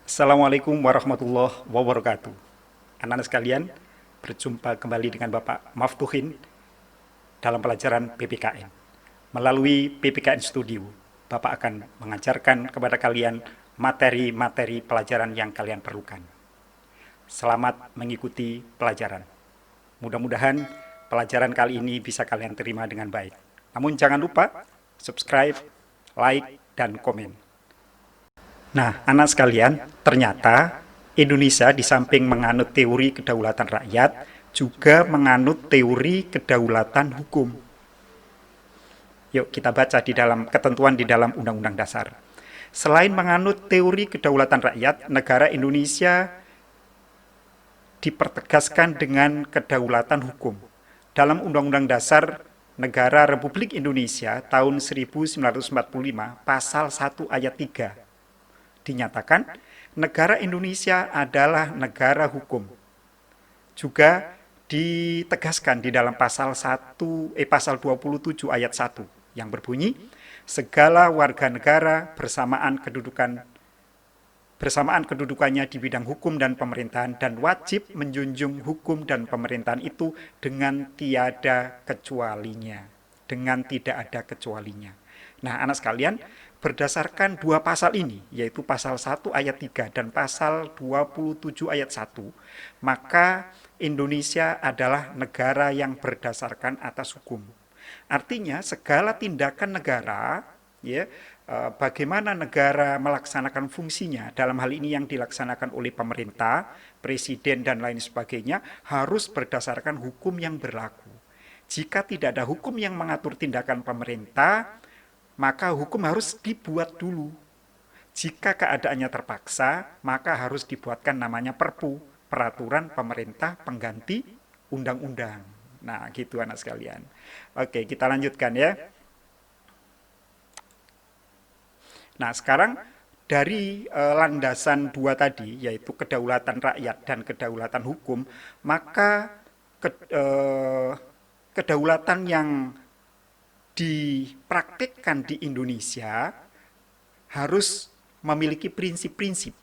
Assalamualaikum warahmatullahi wabarakatuh. Anak-anak sekalian, berjumpa kembali dengan Bapak Maftuhin dalam pelajaran PPKN. Melalui PPKN Studio, Bapak akan mengajarkan kepada kalian materi-materi pelajaran yang kalian perlukan. Selamat mengikuti pelajaran. Mudah-mudahan pelajaran kali ini bisa kalian terima dengan baik. Namun jangan lupa subscribe, like, dan komen. Nah, anak sekalian, ternyata Indonesia di samping menganut teori kedaulatan rakyat, juga menganut teori kedaulatan hukum. Yuk kita baca di dalam ketentuan di dalam Undang-Undang Dasar. Selain menganut teori kedaulatan rakyat, negara Indonesia dipertegaskan dengan kedaulatan hukum. Dalam Undang-Undang Dasar Negara Republik Indonesia tahun 1945, pasal 1 ayat 3 dinyatakan negara Indonesia adalah negara hukum. Juga ditegaskan di dalam pasal 27 ayat 1 yang berbunyi segala warga negara bersamaan kedudukannya di bidang hukum dan pemerintahan dan wajib menjunjung hukum dan pemerintahan itu dengan tiada kecualinya. Dengan tidak ada kecualinya. Nah, anak sekalian, berdasarkan dua pasal ini, yaitu pasal 1 ayat 3 dan pasal 27 ayat 1, maka Indonesia adalah negara yang berdasarkan atas hukum. Artinya segala tindakan negara, ya, bagaimana negara melaksanakan fungsinya, dalam hal ini yang dilaksanakan oleh pemerintah, presiden dan lain sebagainya, harus berdasarkan hukum yang berlaku. Jika tidak ada hukum yang mengatur tindakan pemerintah, maka hukum harus dibuat dulu. Jika keadaannya terpaksa, maka harus dibuatkan namanya Perpu, Peraturan Pemerintah Pengganti Undang-Undang. Nah, gitu anak sekalian. Oke, kita lanjutkan ya. Nah, sekarang dari landasan dua tadi, yaitu kedaulatan rakyat dan kedaulatan hukum, maka kedaulatan yang dipraktikkan di Indonesia harus memiliki prinsip-prinsip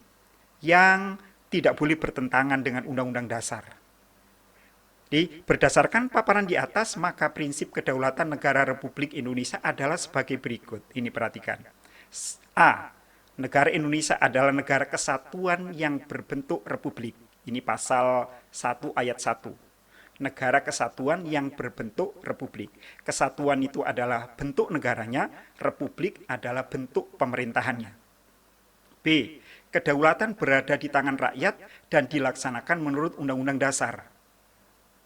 yang tidak boleh bertentangan dengan Undang-Undang Dasar. Jadi, berdasarkan paparan di atas, maka prinsip kedaulatan negara Republik Indonesia adalah sebagai berikut. Ini perhatikan. A. Negara Indonesia adalah negara kesatuan yang berbentuk republik. Ini pasal 1 ayat 1. Negara kesatuan yang berbentuk republik. Kesatuan itu adalah bentuk negaranya, republik adalah bentuk pemerintahannya. B. Kedaulatan berada di tangan rakyat dan dilaksanakan menurut Undang-Undang Dasar.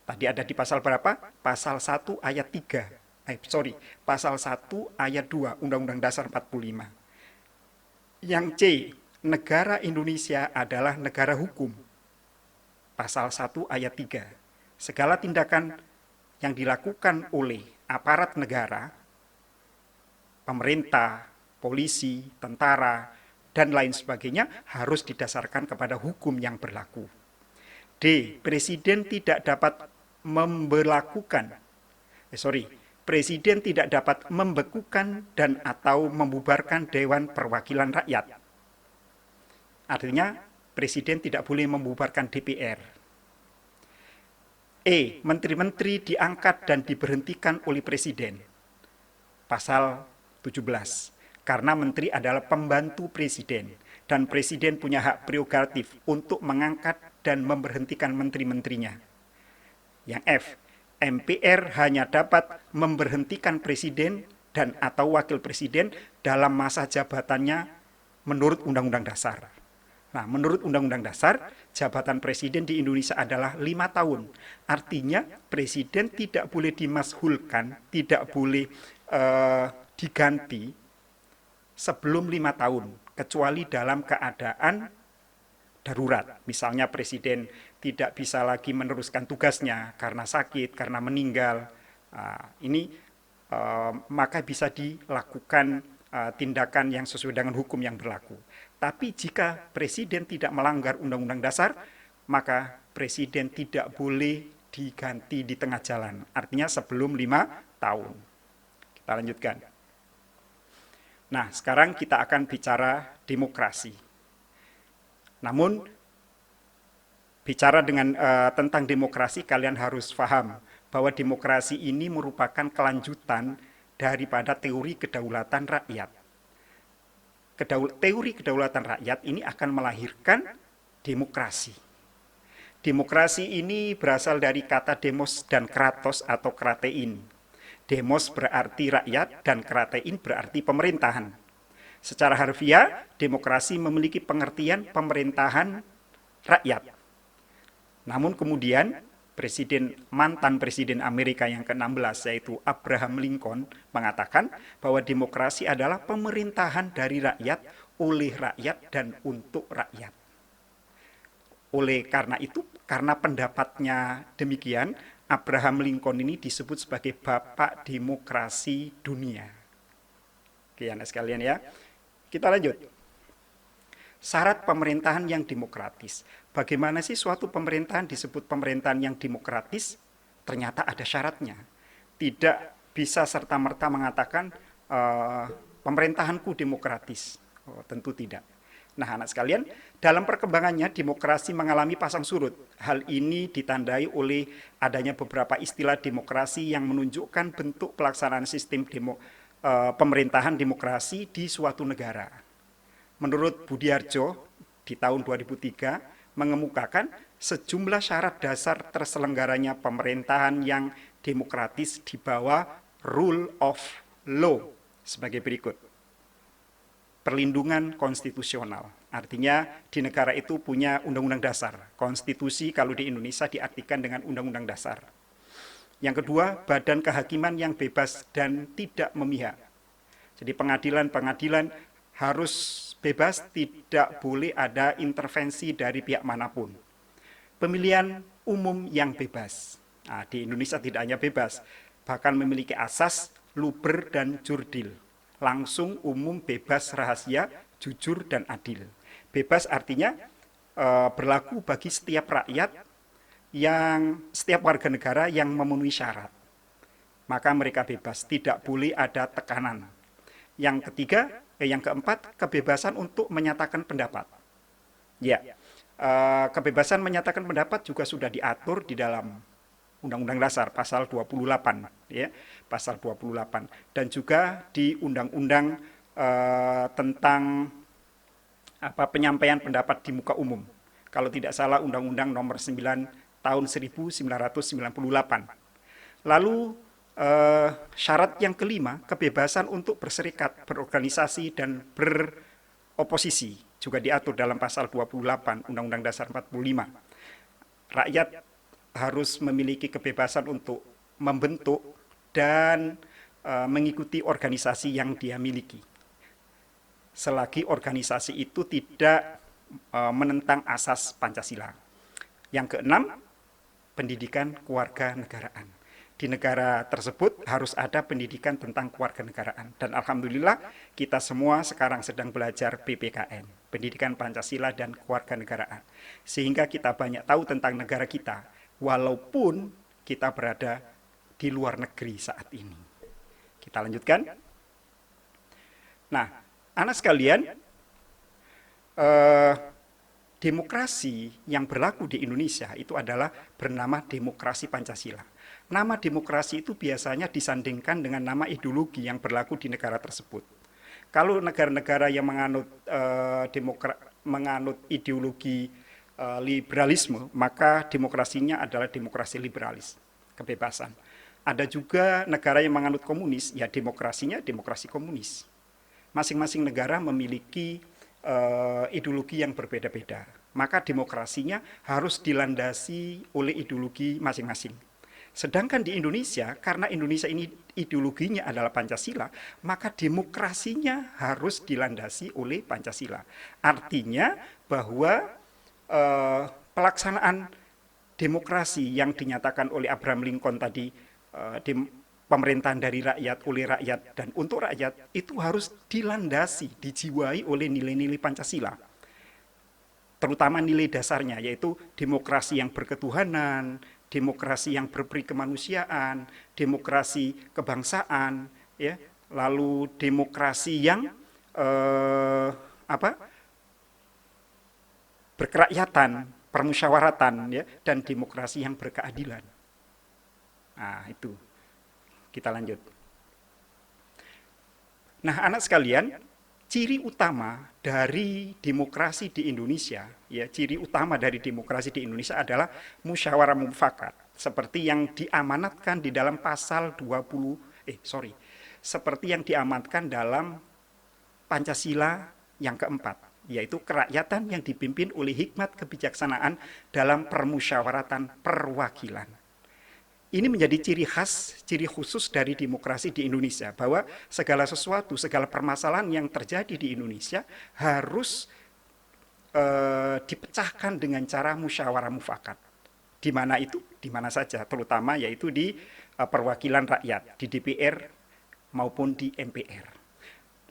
Tadi ada di pasal berapa? Pasal 1 ayat 3. Pasal 1 ayat 2 Undang-Undang Dasar 45. Yang C. Negara Indonesia adalah negara hukum. Pasal 1 ayat 3. Segala tindakan yang dilakukan oleh aparat negara, pemerintah, polisi, tentara, dan lain sebagainya harus didasarkan kepada hukum yang berlaku. D. Presiden tidak dapat Presiden tidak dapat membekukan dan atau membubarkan Dewan Perwakilan Rakyat. Artinya, Presiden tidak boleh membubarkan DPR. E. Menteri-menteri diangkat dan diberhentikan oleh Presiden. Pasal 17. Karena menteri adalah pembantu Presiden dan Presiden punya hak prerogatif untuk mengangkat dan memberhentikan menteri-menterinya. Yang F. MPR hanya dapat memberhentikan Presiden dan atau Wakil Presiden dalam masa jabatannya menurut Undang-Undang Dasar. Nah, menurut Undang-Undang Dasar, jabatan presiden di Indonesia adalah 5 tahun. Artinya, presiden tidak boleh dimashulkan, tidak boleh diganti sebelum 5 tahun, kecuali dalam keadaan darurat. Misalnya presiden tidak bisa lagi meneruskan tugasnya karena sakit, karena meninggal. Maka bisa dilakukan tindakan yang sesuai dengan hukum yang berlaku. Tapi jika presiden tidak melanggar Undang-Undang Dasar, maka presiden tidak boleh diganti di tengah jalan. Artinya sebelum 5 tahun. Kita lanjutkan. Nah, sekarang kita akan bicara demokrasi. Namun bicara tentang demokrasi, kalian harus paham bahwa demokrasi ini merupakan kelanjutan daripada teori kedaulatan rakyat. Teori kedaulatan rakyat ini akan melahirkan demokrasi. Demokrasi ini berasal dari kata demos dan kratos atau kratein. Demos berarti rakyat dan kratein berarti pemerintahan. Secara harfiah, demokrasi memiliki pengertian pemerintahan rakyat. Namun kemudian mantan presiden Amerika yang ke-16 yaitu Abraham Lincoln mengatakan bahwa demokrasi adalah pemerintahan dari rakyat, oleh rakyat, dan untuk rakyat. Oleh karena itu, karena pendapatnya demikian, Abraham Lincoln ini disebut sebagai bapak demokrasi dunia. Oke, anak sekalian ya. Kita lanjut. Syarat pemerintahan yang demokratis. Bagaimana sih suatu pemerintahan disebut pemerintahan yang demokratis? Ternyata ada syaratnya. Tidak bisa serta-merta mengatakan pemerintahanku demokratis. Oh, tentu tidak. Nah, anak sekalian, dalam perkembangannya demokrasi mengalami pasang surut. Hal ini ditandai oleh adanya beberapa istilah demokrasi yang menunjukkan bentuk pelaksanaan sistem pemerintahan demokrasi di suatu negara. Menurut Budiarjo di tahun 2003 mengemukakan sejumlah syarat dasar terselenggaranya pemerintahan yang demokratis di bawah rule of law sebagai berikut. Perlindungan konstitusional, artinya di negara itu punya undang-undang dasar. Konstitusi kalau di Indonesia diartikan dengan undang-undang dasar. Yang kedua, badan kehakiman yang bebas dan tidak memihak. Jadi pengadilan-pengadilan harus bebas, tidak boleh ada intervensi dari pihak manapun. Pemilihan umum yang bebas. Nah, di Indonesia tidak hanya bebas, bahkan memiliki asas luber dan jurdil. Langsung, umum, bebas, rahasia, jujur, dan adil. Bebas artinya berlaku bagi setiap rakyat setiap warga negara yang memenuhi syarat. Maka mereka bebas, tidak boleh ada tekanan. Yang keempat, kebebasan untuk menyatakan pendapat. Ya, kebebasan menyatakan pendapat juga sudah diatur di dalam Undang-Undang Dasar pasal 28, ya, pasal 28, dan juga di Undang-Undang tentang penyampaian pendapat di muka umum. Kalau tidak salah Undang-Undang Nomor 9 tahun 1998. Lalu syarat yang kelima, kebebasan untuk berserikat, berorganisasi, dan beroposisi juga diatur dalam pasal 28 Undang-Undang Dasar 45. Rakyat harus memiliki kebebasan untuk membentuk dan mengikuti organisasi yang dia miliki, selagi organisasi itu tidak menentang asas Pancasila. Yang keenam, pendidikan kewarganegaraan. Di negara tersebut harus ada pendidikan tentang kewarganegaraan. Dan alhamdulillah kita semua sekarang sedang belajar PPKN, Pendidikan Pancasila dan Kewarganegaraan. Sehingga kita banyak tahu tentang negara kita, walaupun kita berada di luar negeri saat ini. Kita lanjutkan. Nah, anak sekalian, demokrasi yang berlaku di Indonesia itu adalah bernama demokrasi Pancasila. Nama demokrasi itu biasanya disandingkan dengan nama ideologi yang berlaku di negara tersebut. Kalau negara-negara yang menganut ideologi liberalisme, maka demokrasinya adalah demokrasi liberalis, kebebasan. Ada juga negara yang menganut komunis, ya demokrasinya demokrasi komunis. Masing-masing negara memiliki ideologi yang berbeda-beda, maka demokrasinya harus dilandasi oleh ideologi masing-masing. Sedangkan di Indonesia, karena Indonesia ini ideologinya adalah Pancasila, maka demokrasinya harus dilandasi oleh Pancasila. Artinya bahwa pelaksanaan demokrasi yang dinyatakan oleh Abraham Lincoln tadi, pemerintahan dari rakyat, oleh rakyat, dan untuk rakyat, itu harus dilandasi, dijiwai oleh nilai-nilai Pancasila. Terutama nilai dasarnya, yaitu demokrasi yang berketuhanan, demokrasi yang berperi kemanusiaan, demokrasi kebangsaan, ya, lalu demokrasi yang berkerakyatan, permusyawaratan, ya, dan demokrasi yang berkeadilan. Nah, itu. Kita lanjut. Nah, anak sekalian, ciri utama dari demokrasi di Indonesia, ya, ciri utama dari demokrasi di Indonesia adalah musyawarah mufakat, seperti yang diamanatkan di dalam pasal 20, seperti yang diamanatkan dalam Pancasila yang keempat, yaitu kerakyatan yang dipimpin oleh hikmat kebijaksanaan dalam permusyawaratan perwakilan. Ini menjadi ciri khas, ciri khusus dari demokrasi di Indonesia, bahwa segala sesuatu, segala permasalahan yang terjadi di Indonesia harus dipecahkan dengan cara musyawarah mufakat. Di mana itu? Di mana saja, terutama yaitu di perwakilan rakyat, di DPR maupun di MPR.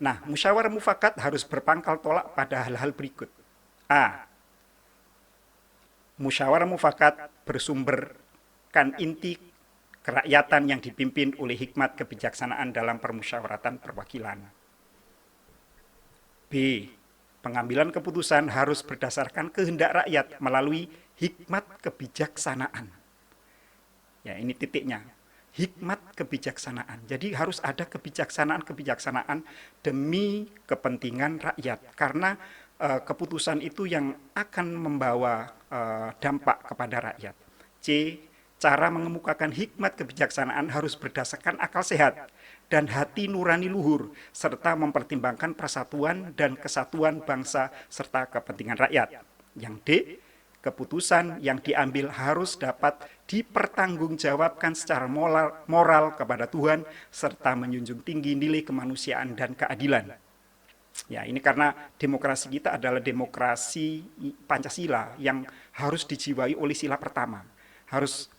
Nah, musyawarah mufakat harus berpangkal tolak pada hal-hal berikut. A. Musyawarah mufakat bersumberkan inti kerakyatan yang dipimpin oleh hikmat kebijaksanaan dalam permusyawaratan perwakilan. B. Pengambilan keputusan harus berdasarkan kehendak rakyat melalui hikmat kebijaksanaan. Ya, ini titiknya. Hikmat kebijaksanaan. Jadi harus ada kebijaksanaan-kebijaksanaan demi kepentingan rakyat. Karena keputusan itu yang akan membawa dampak kepada rakyat. C. Cara mengemukakan hikmat kebijaksanaan harus berdasarkan akal sehat dan hati nurani luhur, serta mempertimbangkan persatuan dan kesatuan bangsa serta kepentingan rakyat. Yang D. Keputusan yang diambil harus dapat dipertanggungjawabkan secara moral kepada Tuhan, serta menjunjung tinggi nilai kemanusiaan dan keadilan. Ya, ini karena demokrasi kita adalah demokrasi Pancasila yang harus dijiwai oleh sila pertama. Harus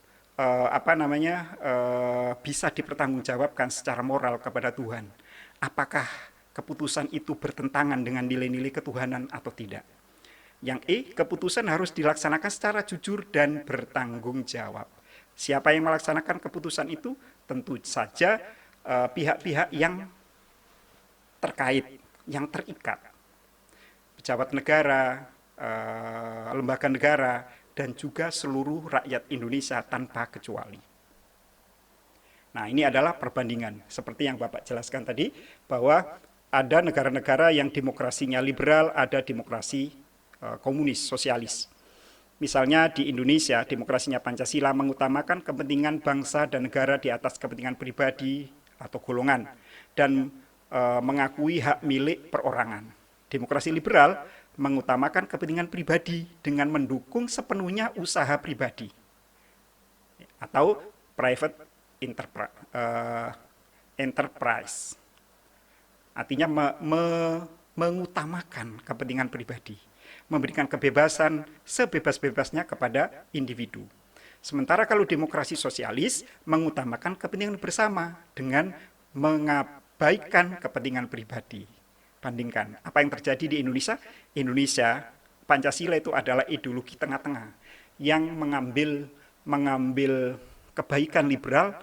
bisa dipertanggungjawabkan secara moral kepada Tuhan. Apakah keputusan itu bertentangan dengan nilai-nilai ketuhanan atau tidak? Yang E, keputusan harus dilaksanakan secara jujur dan bertanggung jawab. Siapa yang melaksanakan keputusan itu? Tentu saja pihak-pihak yang terkait, yang terikat. Pejabat negara, lembaga negara, dan juga seluruh rakyat Indonesia tanpa kecuali. Nah, ini adalah perbandingan. Seperti yang Bapak jelaskan tadi, bahwa ada negara-negara yang demokrasinya liberal, ada demokrasi komunis, sosialis. Misalnya di Indonesia, demokrasinya Pancasila mengutamakan kepentingan bangsa dan negara di atas kepentingan pribadi atau golongan, dan mengakui hak milik perorangan. Demokrasi liberal mengutamakan kepentingan pribadi dengan mendukung sepenuhnya usaha pribadi atau private enterprise. Artinya mengutamakan kepentingan pribadi, memberikan kebebasan sebebas-bebasnya kepada individu. Sementara kalau demokrasi sosialis mengutamakan kepentingan bersama dengan mengabaikan kepentingan pribadi. Bandingkan apa yang terjadi di Indonesia. Indonesia, Pancasila itu adalah ideologi tengah-tengah yang mengambil kebaikan liberal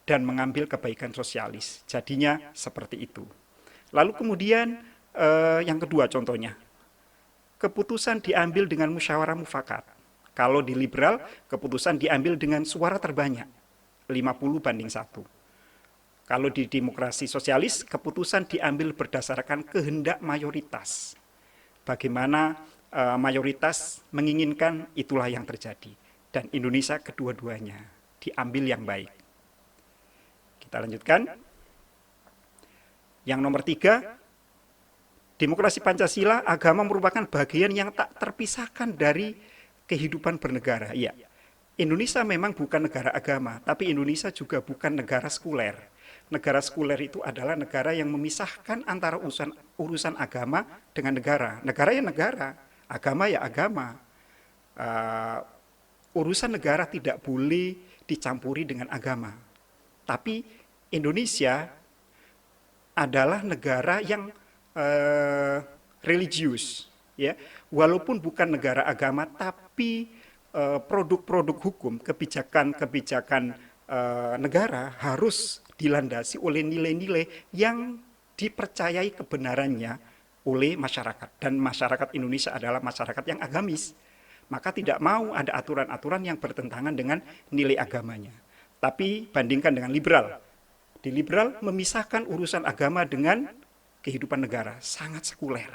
dan mengambil kebaikan sosialis. Jadinya seperti itu. Lalu kemudian yang kedua contohnya, keputusan diambil dengan musyawarah mufakat. Kalau di liberal, keputusan diambil dengan suara terbanyak, 50-1. Kalau di demokrasi sosialis, keputusan diambil berdasarkan kehendak mayoritas. Bagaimana mayoritas menginginkan, itulah yang terjadi. Dan Indonesia kedua-duanya diambil yang baik. Kita lanjutkan. Yang nomor 3, demokrasi Pancasila, agama merupakan bagian yang tak terpisahkan dari kehidupan bernegara. Ya, Indonesia memang bukan negara agama, tapi Indonesia juga bukan negara sekuler. Negara sekuler itu adalah negara yang memisahkan antara urusan agama dengan negara. Negara ya negara, agama ya agama. Urusan negara tidak boleh dicampuri dengan agama. Tapi Indonesia adalah negara yang religius, ya. Walaupun bukan negara agama, tapi produk-produk hukum, kebijakan-kebijakan negara harus dilandasi oleh nilai-nilai yang dipercayai kebenarannya oleh masyarakat. Dan masyarakat Indonesia adalah masyarakat yang agamis. Maka tidak mau ada aturan-aturan yang bertentangan dengan nilai agamanya. Tapi bandingkan dengan liberal. Di liberal memisahkan urusan agama dengan kehidupan negara. Sangat sekuler.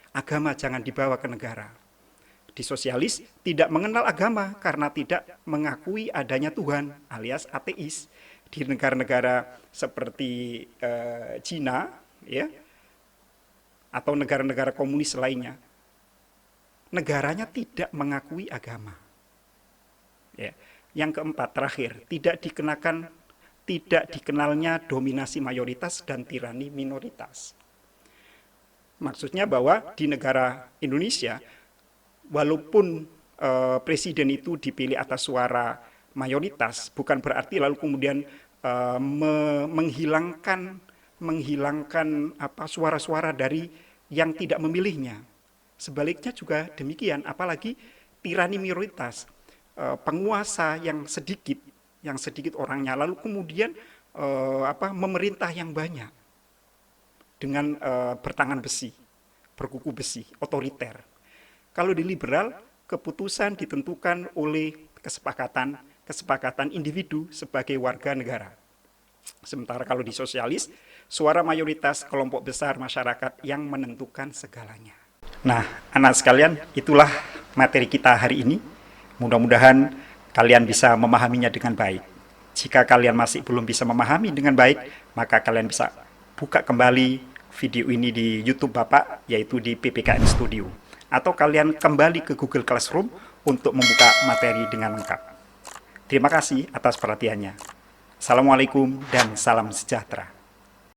Agama jangan dibawa ke negara. Di sosialis tidak mengenal agama karena tidak mengakui adanya Tuhan alias ateis. Di negara-negara seperti Cina, ya, atau negara-negara komunis lainnya, negaranya tidak mengakui agama. Ya. Yang keempat, terakhir, tidak dikenalnya dominasi mayoritas dan tirani minoritas. Maksudnya bahwa di negara Indonesia, walaupun presiden itu dipilih atas suara mayoritas, bukan berarti lalu kemudian menghilangkan suara-suara dari yang tidak memilihnya. Sebaliknya juga demikian, apalagi tirani minoritas, penguasa yang sedikit orangnya, lalu kemudian memerintah yang banyak dengan bertangan besi, berkuku besi, otoriter. Kalau di liberal, keputusan ditentukan oleh kesepakatan individu sebagai warga negara. Sementara kalau di sosialis, suara mayoritas kelompok besar masyarakat yang menentukan segalanya. Nah, anak sekalian, itulah materi kita hari ini. Mudah-mudahan kalian bisa memahaminya dengan baik. Jika kalian masih belum bisa memahami dengan baik, maka kalian bisa buka kembali video ini di YouTube Bapak, yaitu di PPKN Studio. Atau kalian kembali ke Google Classroom untuk membuka materi dengan lengkap. Terima kasih atas perhatiannya. Assalamualaikum dan salam sejahtera.